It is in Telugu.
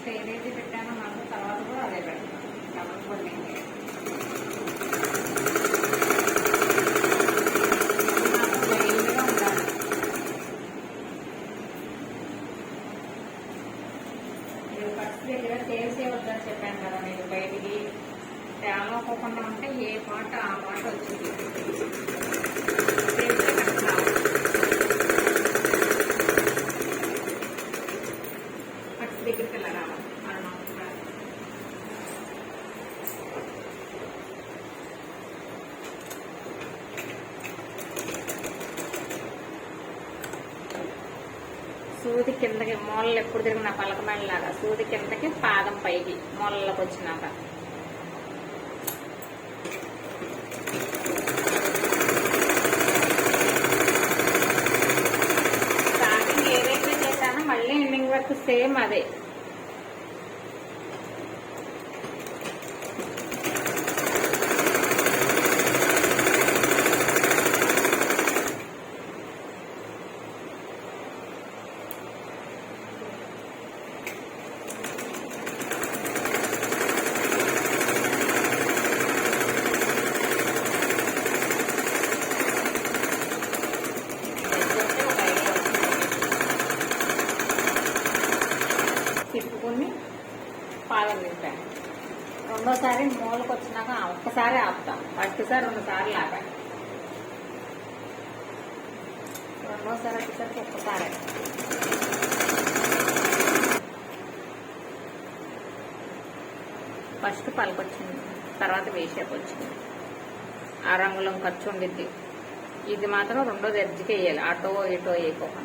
ఫస్ట్ ఏదైతే పెట్టానో నాకు తర్వాత కూడా అదే పెడతాను. డబల్ ఫోల్డింగ్ లైన్గా ఉండాలి. మీరు ఫస్ట్ దగ్గర వద్దని చెప్పాను కదా, నేను బయటికి తేమకోకుండా ఉంటే ఏ పాట ఆ పాట వచ్చింది. ఫస్ట్ దగ్గరికి వెళ్ళ రావాలి. సూది కిందకి మూలలు ఎప్పుడు తిరిగిన పలకమేళలాగా సూది కిందకి పాదం పైకి మూలలోకి వచ్చినాక స్టార్టింగ్ ఏదైతే చేశానో మళ్ళీ ఎండింగ్ వరకు సేమ్ అదే. తిప్పుకుని పాదం నింపాను. రెండోసారి మూలకు వచ్చినాక ఒక్కసారి ఆపుతాం. ఫస్ట్సారి 2 సార్లు ఆపాను. రెండోసారి వచ్చేసరికి ఒక్కసారి. ఫస్ట్ పలకొచ్చింది, తర్వాత వేషేపు వచ్చింది. ఆ రంగులో ఖర్చు ఉండిద్ది. ఇది మాత్రం రెండోది ఎడ్జ్కి వేయాలి, అటో ఇటో వేయకోకుండా.